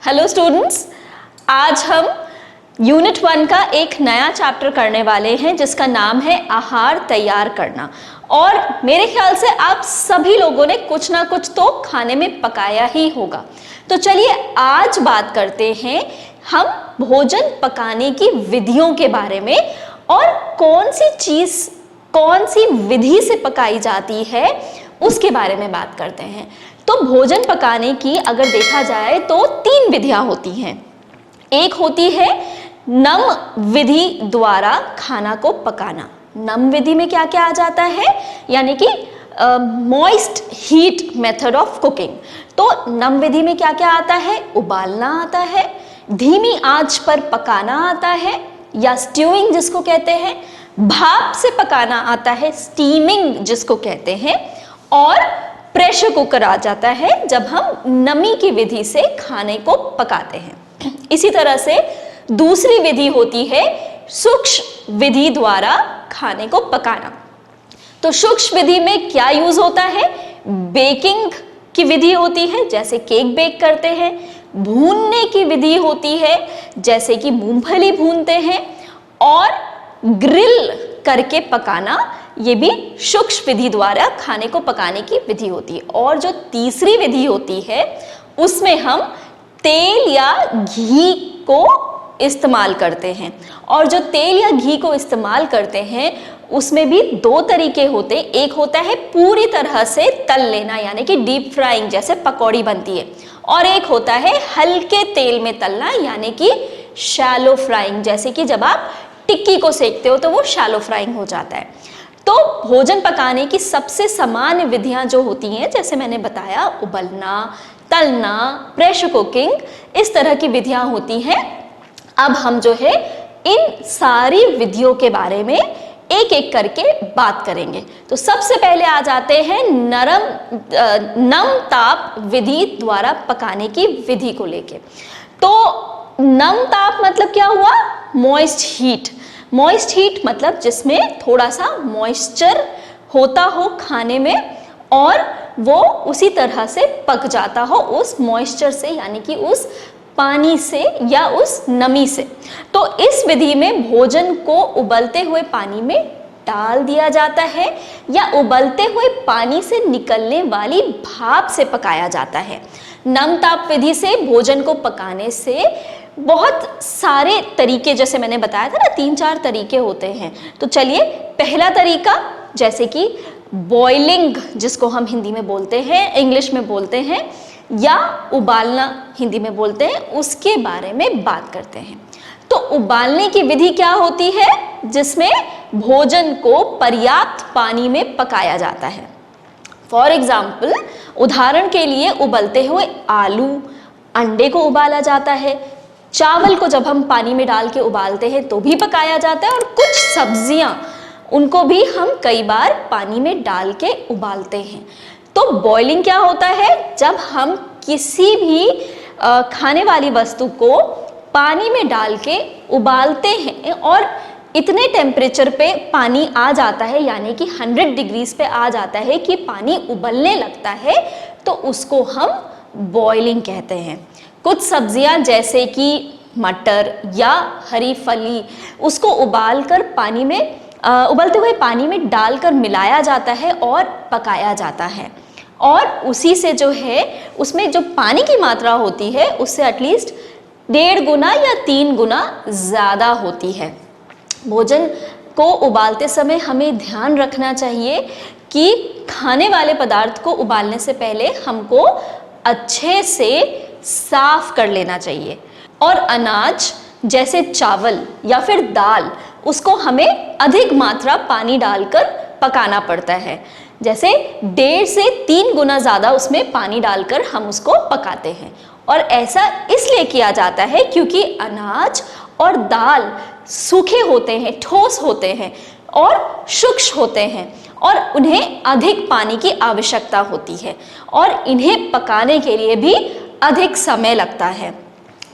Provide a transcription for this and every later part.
Hello students, आज हम unit 1 का एक नया चैप्टर करने वाले हैं जिसका नाम है आहार तैयार करना। और मेरे ख्याल से आप सभी लोगों ने कुछ ना कुछ तो खाने में पकाया ही होगा। तो चलिए आज बात करते हैं हम भोजन पकाने की विधियों के बारे में और कौन सी चीज़ कौन सी विधि से पकाई जाती है उसके बारे में बात करते हैं। तो भोजन पकाने की अगर देखा जाए तो 3 विधियां होती हैं। एक होती है नम विधि द्वारा खाना को पकाना। नम विधि में क्या क्या आ जाता है, यानी कि moist heat method of cooking. तो नम विधि में क्या क्या आता है, उबालना आता है, धीमी आंच पर पकाना आता है या स्ट्यूइंग जिसको कहते हैं, भाप से पकाना आता है स्टीमिंग जिसको कहते हैं, और प्रेशर कुकर आ जाता है जब हम नमी की विधि से खाने को पकाते हैं। इसी तरह से दूसरी विधि होती है सूक्ष्म विधि द्वारा खाने को पकाना। तो सूक्ष्म विधि में क्या यूज होता है, बेकिंग की विधि होती है जैसे केक बेक करते हैं, भूनने की विधि होती है जैसे कि मूंगफली भूनते हैं, और ग्रिल करके पकाना, ये भी सूक्ष्म विधि द्वारा खाने को पकाने की विधि होती है। और जो तीसरी विधि होती है उसमें हम तेल या घी को इस्तेमाल करते हैं। और जो तेल या घी को इस्तेमाल करते हैं उसमें भी 2 तरीके होते हैं। एक होता है पूरी तरह से तल लेना, यानी कि डीप फ्राइंग जैसे पकौड़ी बनती है, और एक होता है हल्के तेल में तलना, यानी कि शैलो फ्राइंग, जैसे कि जब आप टिक्की को सेकते हो तो वो शैलो फ्राइंग हो जाता है। तो भोजन पकाने की सबसे सामान्य विधियां जो होती हैं, जैसे मैंने बताया, उबलना, तलना, प्रेशर कुकिंग, इस तरह की विधियां होती हैं। अब हम जो है इन सारी विधियों के बारे में एक एक करके बात करेंगे। तो सबसे पहले आ जाते हैं नम ताप विधि द्वारा पकाने की विधि को लेके। तो नम ताप मतलब क्या हुआ, मॉइस्ट हीट। मॉइस्ट हीट मतलब जिसमें थोड़ा सा मॉइस्चर होता हो खाने में और वो उसी तरह से पक जाता हो उस मॉइस्चर से, यानी कि उस पानी से या उस नमी से। तो इस विधि में भोजन को उबलते हुए पानी में डाल दिया जाता है या उबलते हुए पानी से निकलने वाली भाप से पकाया जाता है। नम ताप विधि से भोजन को पकाने से बहुत सारे तरीके, जैसे मैंने बताया था ना, 3-4 तरीके होते हैं। तो चलिए, पहला तरीका जैसे कि बॉइलिंग जिसको हम हिंदी में बोलते हैं, इंग्लिश में बोलते हैं, या उबालना हिंदी में बोलते हैं, उसके बारे में बात करते हैं। तो उबालने की विधि क्या होती है, जिसमें भोजन को पर्याप्त पानी में पकाया जाता है। फॉर एग्जाम्पल, उदाहरण के लिए उबलते हुए आलू, अंडे को उबाला जाता है, चावल को जब हम पानी में डाल के उबालते हैं तो भी पकाया जाता है, और कुछ सब्जियां उनको भी हम कई बार पानी में डाल के उबालते हैं। तो बॉइलिंग क्या होता है, जब हम किसी भी खाने वाली वस्तु को पानी में डाल के उबालते हैं और इतने टेम्परेचर पे पानी आ जाता है, यानी कि 100 डिग्रीज पे आ जाता है कि पानी उबलने लगता है, तो उसको हम बॉइलिंग कहते हैं। कुछ सब्जियां जैसे कि मटर या हरी फली, उसको उबालकर पानी में उबलते हुए पानी में डालकर मिलाया जाता है और पकाया जाता है, और उसी से जो है उसमें जो पानी की मात्रा होती है उससे एटलीस्ट 1.5 गुना या 3 गुना ज़्यादा होती है। भोजन को उबालते समय हमें ध्यान रखना चाहिए कि खाने वाले पदार्थ को उबालने से पहले हमको अच्छे से साफ कर लेना चाहिए, और अनाज जैसे चावल या फिर दाल, उसको हमें अधिक मात्रा पानी डालकर पकाना पड़ता है। जैसे 1.5 से 3 गुना ज़्यादा उसमें पानी डालकर हम उसको पकाते हैं, और ऐसा इसलिए किया जाता है क्योंकि अनाज और दाल सूखे होते हैं, ठोस होते हैं और सूक्ष्म होते हैं, और उन्हें अधिक पानी की आवश्यकता होती है, और इन्हें पकाने के लिए भी अधिक समय लगता है।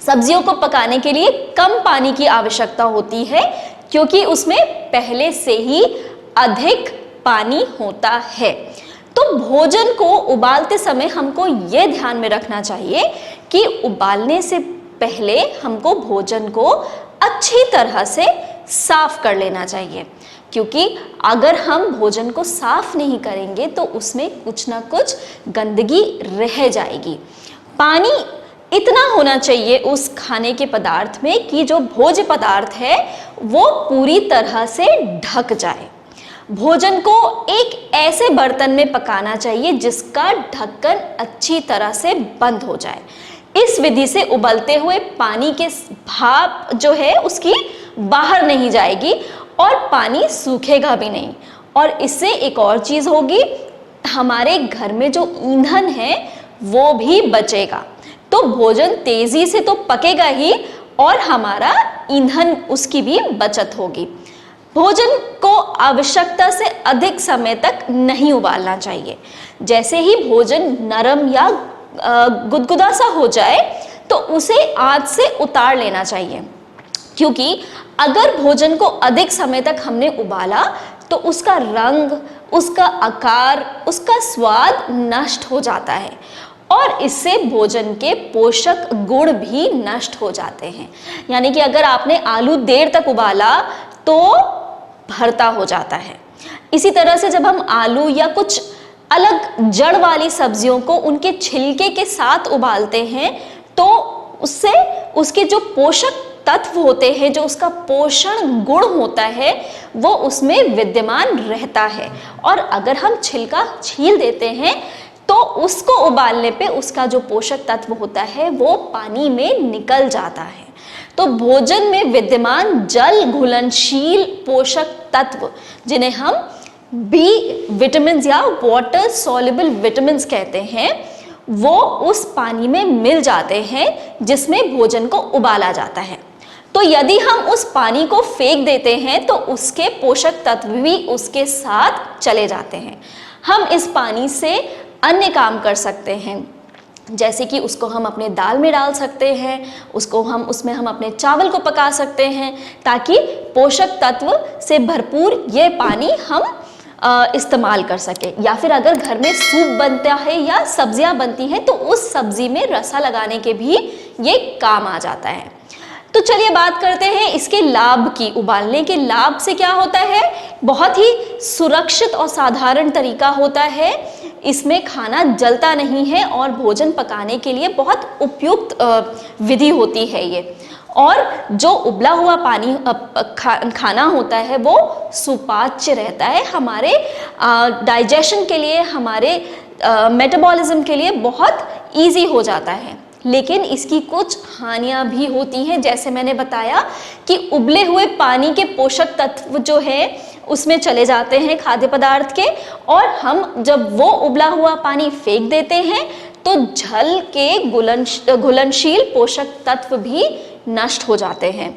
सब्जियों को पकाने के लिए कम पानी की आवश्यकता होती है क्योंकि उसमें पहले से ही अधिक पानी होता है। तो भोजन को उबालते समय हमको ये ध्यान में रखना चाहिए कि उबालने से पहले हमको भोजन को अच्छी तरह से साफ कर लेना चाहिए, क्योंकि अगर हम भोजन को साफ नहीं करेंगे तो उसमें कुछ ना कुछ गंदगी रह जाएगी। पानी इतना होना चाहिए उस खाने के पदार्थ में कि जो भोज्य पदार्थ है वो पूरी तरह से ढक जाए। भोजन को एक ऐसे बर्तन में पकाना चाहिए जिसका ढक्कन अच्छी तरह से बंद हो जाए। इस विधि से उबलते हुए पानी के भाप जो है उसकी बाहर नहीं जाएगी और पानी सूखेगा भी नहीं। और इससे एक और चीज़ होगी, हमारे घर में जो ईंधन है वो भी बचेगा। तो भोजन तेजी से तो पकेगा ही और हमारा ईंधन उसकी भी बचत होगी। भोजन को आवश्यकता से अधिक समय तक नहीं उबालना चाहिए। जैसे ही भोजन नरम या गुदगुदा सा हो जाए तो उसे आंच से उतार लेना चाहिए, क्योंकि अगर भोजन को अधिक समय तक हमने उबाला तो उसका रंग, उसका आकार, उसका स्वाद नष्ट हो जाता है और इससे भोजन के पोषक गुण भी नष्ट हो जाते हैं। यानी कि अगर आपने आलू देर तक उबाला तो भरता हो जाता है। इसी तरह से जब हम आलू या कुछ अलग जड़ वाली सब्जियों को उनके छिलके के साथ उबालते हैं तो उससे उसके जो पोषक तत्व होते हैं, जो उसका पोषण गुण होता है, वो उसमें विद्यमान रहता है। और अगर हम छिलका छील देते हैं तो उसको उबालने पे उसका जो पोषक तत्व होता है वो पानी में निकल जाता है। तो भोजन में विद्यमान जल घुलनशील पोषक तत्व, जिन्हें हम बी विटामिन या वाटर सॉल्युबल विटामिन कहते हैं, वो उस पानी में मिल जाते हैं जिसमें भोजन को उबाला जाता है। तो यदि हम उस पानी को फेंक देते हैं तो उसके पोषक तत्व भी उसके साथ चले जाते हैं। हम इस पानी से अन्य काम कर सकते हैं, जैसे कि उसको हम अपने दाल में डाल सकते हैं, उसमें हम अपने चावल को पका सकते हैं, ताकि पोषक तत्व से भरपूर ये पानी हम इस्तेमाल कर सके। या फिर अगर घर में सूप बनता है या सब्जियां बनती हैं तो उस सब्जी में रसा लगाने के भी ये काम आ जाता है। तो चलिए बात करते हैं इसके लाभ की। उबालने के लाभ से क्या होता है? बहुत ही सुरक्षित और साधारण तरीका होता है। इसमें खाना जलता नहीं है और भोजन पकाने के लिए बहुत उपयुक्त विधि होती है ये। और जो उबला हुआ पानी खाना होता है वो सुपाच्य रहता है, हमारे डाइजेशन के लिए, हमारे मेटाबॉलिज्म के लिए बहुत इजी हो जाता है। लेकिन इसकी कुछ हानियां भी होती हैं, जैसे मैंने बताया कि उबले हुए पानी के पोषक तत्व जो है उसमें चले जाते हैं खाद्य पदार्थ के, और हम जब वो उबला हुआ पानी फेंक देते हैं तो जल के घुलनशील पोषक तत्व भी नष्ट हो जाते हैं।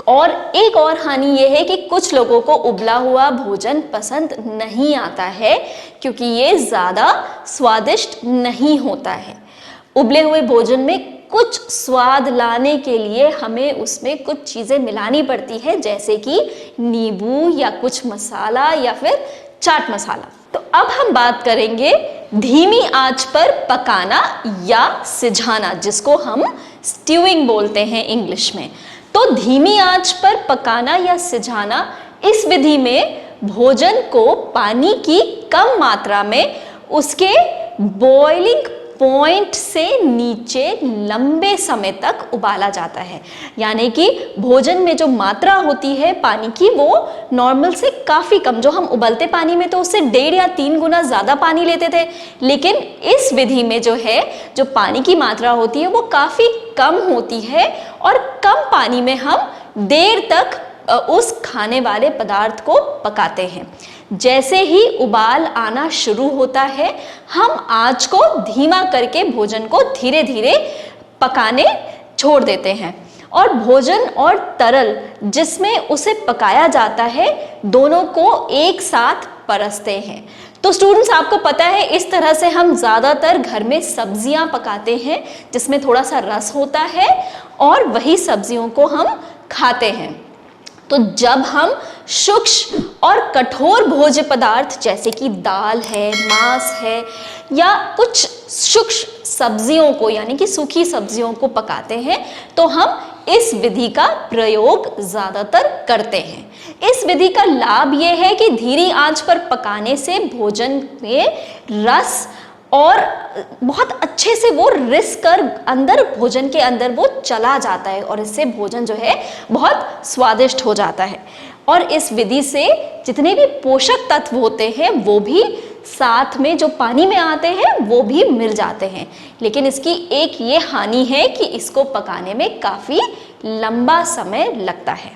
और एक और हानि यह है कि कुछ लोगों को उबला हुआ भोजन पसंद नहीं आता है, क्योंकि ये ज़्यादा स्वादिष्ट नहीं होता है। उबले हुए भोजन में कुछ स्वाद लाने के लिए हमें उसमें कुछ चीज़ें मिलानी पड़ती है, जैसे कि नींबू या कुछ मसाला या फिर चाट मसाला। तो अब हम बात करेंगे धीमी आंच पर पकाना या सिझाना, जिसको हम स्ट्यूइंग बोलते हैं इंग्लिश में। तो धीमी आंच पर पकाना या सिझाना, इस विधि में भोजन को पानी की कम मात्रा में उसके बॉइलिंग पॉइंट से नीचे लंबे समय तक उबाला जाता है। यानी कि भोजन में जो मात्रा होती है पानी की वो नॉर्मल से काफ़ी कम, जो हम उबलते पानी में तो उससे 1.5 या 3 गुना ज़्यादा पानी लेते थे, लेकिन इस विधि में जो है जो पानी की मात्रा होती है वो काफ़ी कम होती है और कम पानी में हम देर तक उस खाने वाले पदार्थ को पकाते हैं। जैसे ही उबाल आना शुरू होता है हम आंच को धीमा करके भोजन को धीरे धीरे पकाने छोड़ देते हैं, और भोजन और तरल जिसमें उसे पकाया जाता है दोनों को एक साथ परसते हैं। तो स्टूडेंट्स, आपको पता है इस तरह से हम ज़्यादातर घर में सब्जियां पकाते हैं जिसमें थोड़ा सा रस होता है और वही सब्जियों को हम खाते हैं। तो जब हम सूक्ष्म और कठोर भोज्य पदार्थ जैसे कि दाल है, मांस है या कुछ सूक्ष्म सब्जियों को यानी कि सूखी सब्जियों को पकाते हैं तो हम इस विधि का प्रयोग ज़्यादातर करते हैं। इस विधि का लाभ यह है कि धीमी आंच पर पकाने से भोजन में रस और बहुत अच्छे से वो रिस कर अंदर भोजन के अंदर वो चला जाता है और इससे भोजन जो है बहुत स्वादिष्ट हो जाता है। और इस विधि से जितने भी पोषक तत्व होते हैं वो भी साथ में जो पानी में आते हैं वो भी मिल जाते हैं। लेकिन इसकी एक ये हानि है कि इसको पकाने में काफ़ी लंबा समय लगता है।